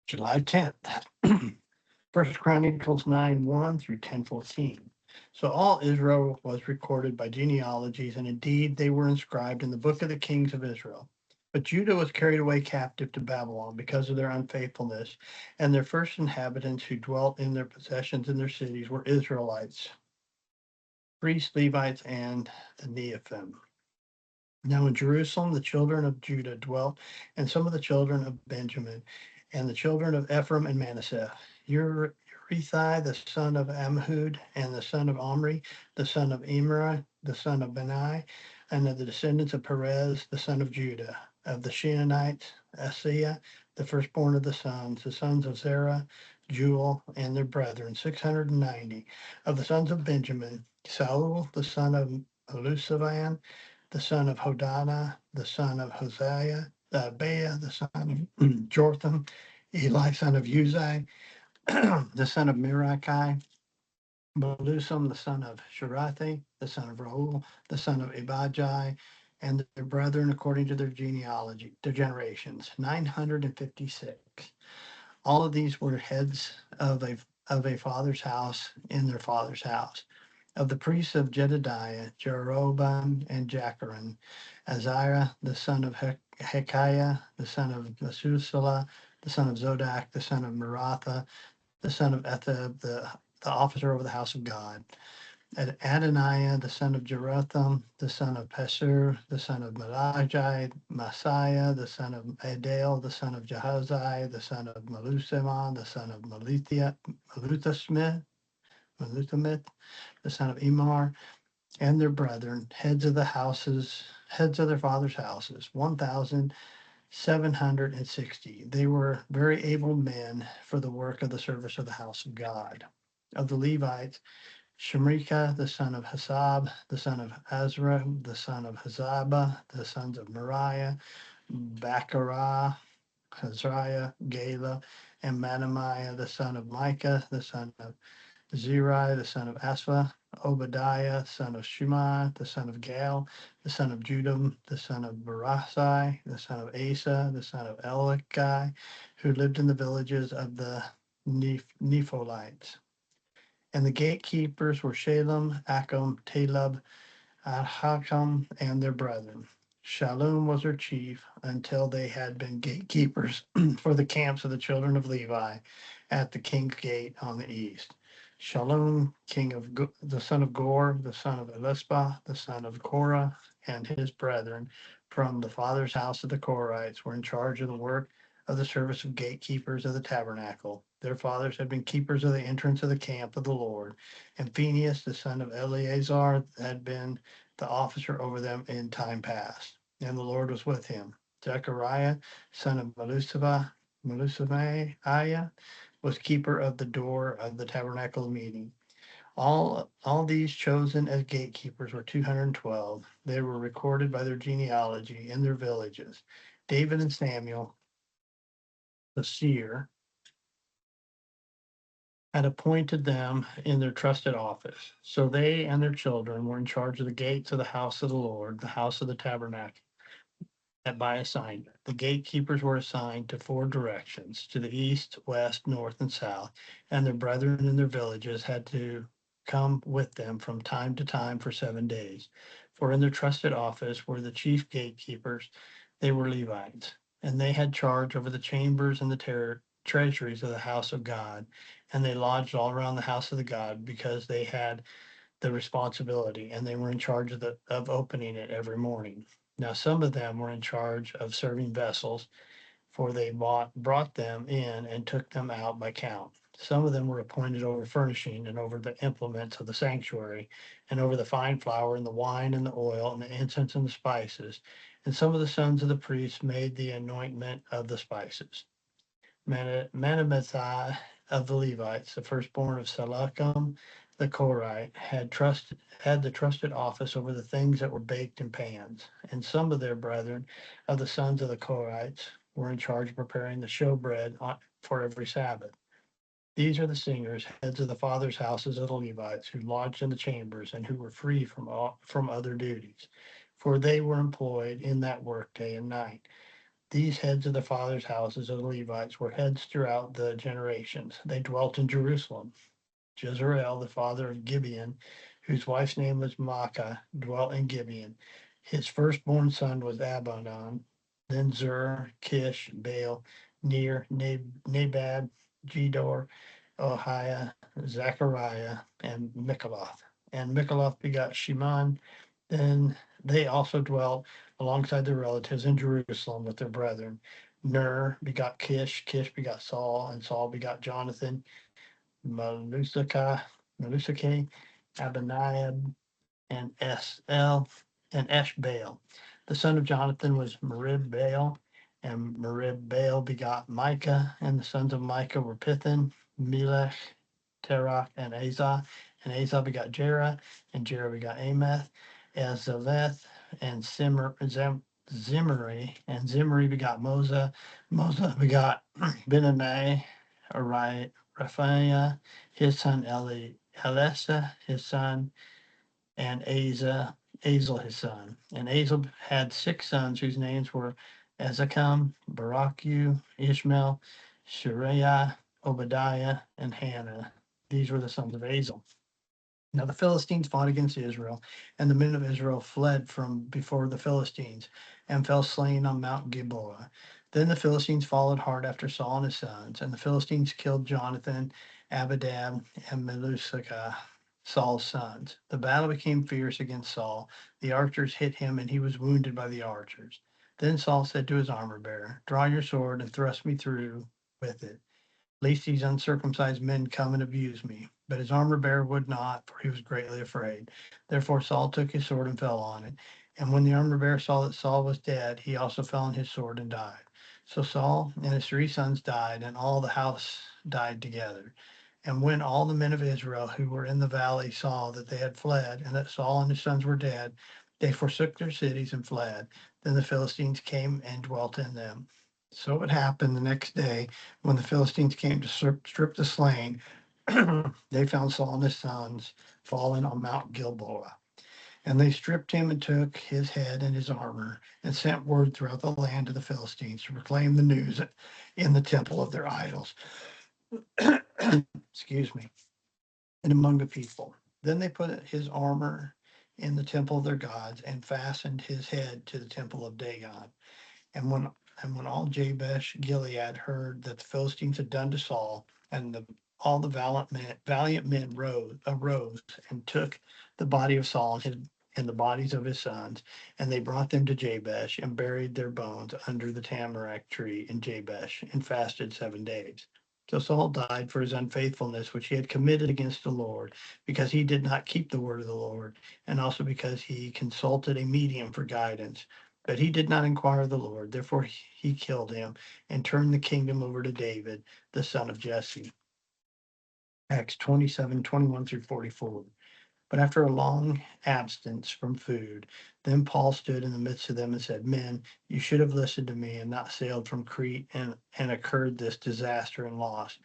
July 10th. First Chronicles 9:1 through 10:14. So all Israel was recorded by genealogies, and indeed they were inscribed in the book of the kings of Israel. But Judah was carried away captive to Babylon because of their unfaithfulness, and their first inhabitants who dwelt in their possessions in their cities were Israelites, priests, Levites, and the Nephim. Now in Jerusalem, the children of Judah dwelt, and some of the children of Benjamin, and the children of Ephraim and Manasseh. Urithi, the son of Ammihud, and the son of Omri, the son of Imri, the son of Benai, and of the descendants of Perez, the son of Judah, of the Sheenites, Asaiah, the firstborn of the sons of Zerah, Jewel, and their brethren, 690. Of the sons of Benjamin, Saul, the son of Elusavan, the son of Hodana, the son of Hosea, Bea, the son of Jotham, Eli, son of Uzai, the son of Mirakai, Belusam, the son of Shirathi, the son of Raul, the son of Ibajai, and their brethren according to their genealogy, their generations, 956. All of these were heads of a father's house in their father's house. Of the priests of Jedediah, Jeroboam and Jacharun, Azariah, the son of Hekiah, the son of Methuselah, the son of Zodak, the son of Maratha, the son of Etheb, the officer over the house of God, Adoniah, the son of Jerotham, the son of Pashur, the son of Malachai, Messiah, the son of Adel, the son of Jehoshai, the son of Melusimon, the son of Meluthamith, the son of Emar, and their brethren, heads of their fathers' houses, 1,760. They were very able men for the work of the service of the house of God. Of the Levites, Shemrika, the son of Hasab, the son of Azra, the son of Hazaba, the sons of Moriah, Bacharah, Hazariah, Gala, and Manamiah, the son of Micah, the son of Zerai, the son of Asaph, Obadiah, son of Shema, the son of Gal, the son of Judah, the son of Barasai, the son of Asa, the son of Elikai, who lived in the villages of the Nepholites. And the gatekeepers were Shalem, Akum, Taleb, Ahakam, and their brethren. Shalom was their chief until they had been gatekeepers for the camps of the children of Levi at the king's gate on the east. Shalom, king of the son of Gor, the son of Elispa, the son of Korah, and his brethren from the father's house of the Korites were in charge of the work of the service of gatekeepers of the tabernacle. Their fathers had been keepers of the entrance of the camp of the Lord, and Phinehas, the son of Eleazar, had been the officer over them in time past. And the Lord was with him. Zechariah, son of Melusamiah, was keeper of the door of the tabernacle of meeting. All these chosen as gatekeepers were 212. They were recorded by their genealogy in their villages. David and Samuel, the seer, had appointed them in their trusted office. So they and their children were in charge of the gates of the house of the Lord, the house of the tabernacle, and by assignment. The gatekeepers were assigned to four directions, to the east, west, north, and south, and their brethren in their villages had to come with them from time to time for 7 days. For in their trusted office were the chief gatekeepers, they were Levites, and they had charge over the chambers and the treasuries of the house of God, and they lodged all around the house of the God because they had the responsibility, and they were in charge of opening it every morning. Now, some of them were in charge of serving vessels, for they brought them in and took them out by count. Some of them were appointed over furnishing and over the implements of the sanctuary, and over the fine flour and the wine and the oil and the incense and the spices. And some of the sons of the priests made the anointment of the spices. Manabathai of the Levites, the firstborn of Salakam, the Korite, had the trusted office over the things that were baked in pans. And some of their brethren of the sons of the Korites were in charge of preparing the showbread for every Sabbath. These are the singers, heads of the fathers' houses of the Levites, who lodged in the chambers and who were free from other duties, for they were employed in that work day and night. These heads of the fathers' houses of the Levites were heads throughout the generations. They dwelt in Jerusalem. Jezreel, the father of Gibeon, whose wife's name was Maacah, dwelt in Gibeon. His firstborn son was Abidan, then Zur, Kish, Baal, Ner, Nabad, Gedor, Ohiah, Zechariah, and Michaloth. And Michaloth begot Shimon. Then they also dwelt alongside their relatives in Jerusalem with their brethren. Ner begot Kish, Kish begot Saul, and Saul begot Jonathan, Malusaka, Abinadab, and Esl, and Eshbaal. The son of Jonathan was Merib-Baal, and Merib-Baal begot Micah, and the sons of Micah were Pithon, Melech, Terach, and Azah. And Azah begot Jerah, and Jerah begot Ameth, Azaleth, and Zimri, and Zimri begot Moza. Moza begot Benani, Raphiah, his son Elisa, his son, and Azel his son. And Azel had 6 sons whose names were Ezekam, Barachu, Ishmael, Shariah, Obadiah, and Hannah. These were the sons of Azel. Now the Philistines fought against Israel, and the men of Israel fled from before the Philistines and fell slain on Mount Gilboa. Then the Philistines followed hard after Saul and his sons, and the Philistines killed Jonathan, Abinadab, and Melusaka, Saul's sons. The battle became fierce against Saul. The archers hit him, and he was wounded by the archers. Then Saul said to his armor bearer, "Draw your sword and thrust me through with it, lest these uncircumcised men come and abuse me." But his armor bearer would not, for he was greatly afraid. Therefore Saul took his sword and fell on it. And when the armor bearer saw that Saul was dead, he also fell on his sword and died. So Saul and his 3 sons died, and all the house died together. And when all the men of Israel who were in the valley saw that they had fled, and that Saul and his sons were dead, they forsook their cities and fled. Then the Philistines came and dwelt in them. So it happened the next day, when the Philistines came to strip the slain, they found Saul and his sons fallen on Mount Gilboa. And they stripped him and took his head and his armor and sent word throughout the land of the Philistines to proclaim the news in the temple of their idols. Excuse me. And among the people. Then they put his armor in the temple of their gods and fastened his head to the temple of Dagon. And when all Jabesh Gilead heard that the Philistines had done to Saul, and all the valiant men arose and took the body of Saul and the bodies of his sons, and they brought them to Jabesh and buried their bones under the tamarack tree in Jabesh and fasted 7 days. So Saul died for his unfaithfulness, which he had committed against the Lord, because he did not keep the word of the Lord, and also because he consulted a medium for guidance. But he did not inquire of the Lord. Therefore he killed him and turned the kingdom over to David, the son of Jesse. Acts 27:21-44. But after a long absence from food, then Paul stood in the midst of them and said, "Men, you should have listened to me and not sailed from Crete and occurred this disaster and loss.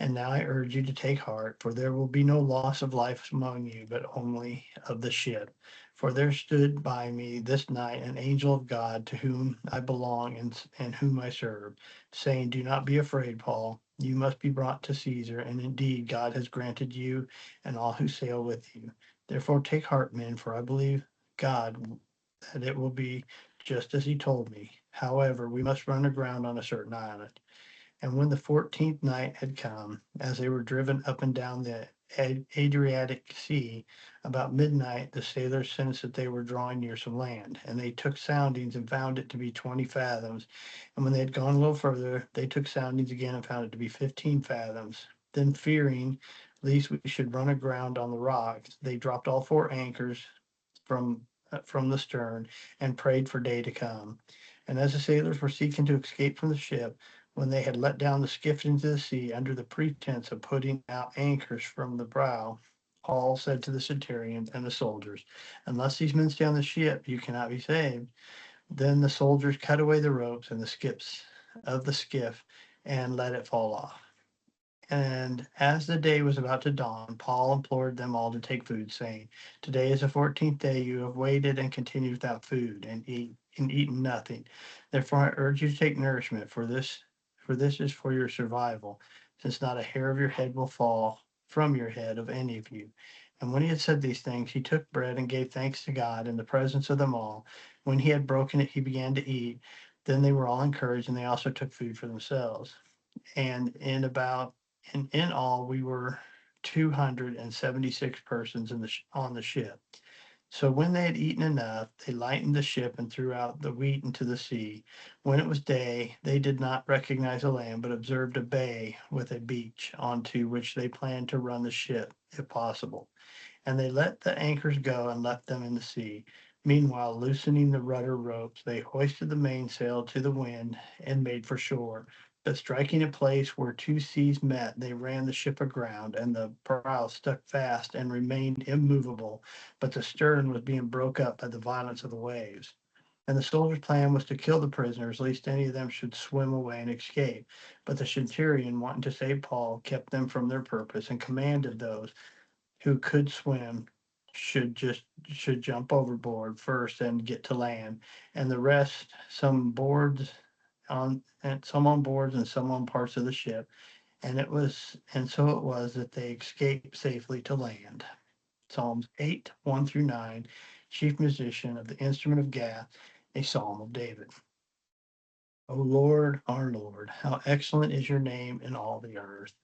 And now I urge you to take heart, for there will be no loss of life among you, but only of the ship. For there stood by me this night an angel of God to whom I belong and whom I serve, saying, 'Do not be afraid, Paul. You must be brought to Caesar, and indeed God has granted you and all who sail with you. Therefore take heart, men, for I believe God that it will be just as he told me. However, we must run aground on a certain island.' And when the 14th night had come, as they were driven up and down the Adriatic Sea, about midnight the sailors sensed that they were drawing near some land, and they took soundings and found it to be 20 fathoms. And when they had gone a little further, they took soundings again and found it to be 15 fathoms. Then, fearing lest we should run aground on the rocks, they dropped all 4 anchors from the stern and prayed for day to come. And as the sailors were seeking to escape from the ship, when they had let down the skiff into the sea under the pretense of putting out anchors from the bow, Paul said to the centurions and the soldiers, "Unless these men stay on the ship, you cannot be saved." Then the soldiers cut away the ropes and the skips of the skiff and let it fall off. And as the day was about to dawn, Paul implored them all to take food, saying, "Today is the 14th day you have waited and continued without food, and and eaten nothing. Therefore, I urge you to take nourishment, for this is for your survival, since not a hair of your head will fall from your head of any of you. And when he had said these things, he took bread and gave thanks to God in the presence of them all. When he had broken it, he began to eat. Then they were all encouraged, and they also took food for themselves. And in all, we were 276 persons on the ship. So when they had eaten enough, they lightened the ship and threw out the wheat into the sea. When it was day, they did not recognize a land, but observed a bay with a beach, onto which they planned to run the ship, if possible. And they let the anchors go and left them in the sea. Meanwhile, loosening the rudder ropes, they hoisted the mainsail to the wind and made for shore. But striking a place where two seas met, they ran the ship aground, and the prow stuck fast and remained immovable, but the stern was being broke up by the violence of the waves. And the soldiers' plan was to kill the prisoners, lest any of them should swim away and escape. But the centurion, wanting to save Paul, kept them from their purpose, and commanded those who could swim should jump overboard first and get to land, and the rest, some on boards and some on parts of the ship. And so it was that they escaped safely to land. Psalms 8, 1 through 9, chief musician of the instrument of Gath, a psalm of David. O Lord, our Lord, how excellent is your name in all the earth.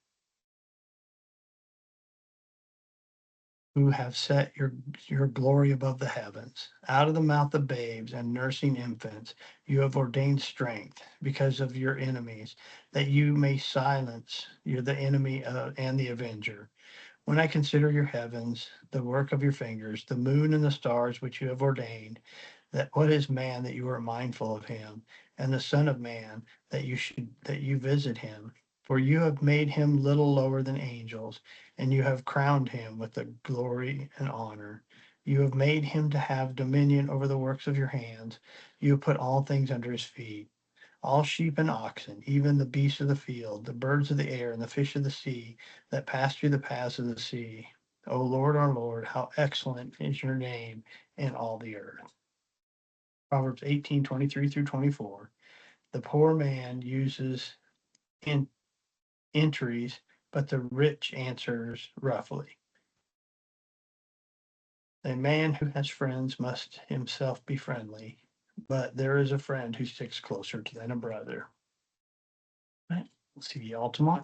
Who have set your glory above the heavens. Out of the mouth of babes and nursing infants, you have ordained strength because of your enemies, that you may silence the enemy and the avenger. When I consider your heavens, the work of your fingers, the moon and the stars which you have ordained, that what is man that you are mindful of him, and the son of man that you visit him? For you have made him little lower than angels, and you have crowned him with the glory and honor. You have made him to have dominion over the works of your hands. You have put all things under his feet, all sheep and oxen, even the beasts of the field, the birds of the air, and the fish of the sea that pass through the paths of the sea. O Lord, our Lord, how excellent is your name in all the earth. Proverbs 18:23 through 24. The poor man uses in entries, but the rich answers roughly. A man who has friends must himself be friendly, but there is a friend who sticks closer than a brother. Right. We'll see you all tomorrow.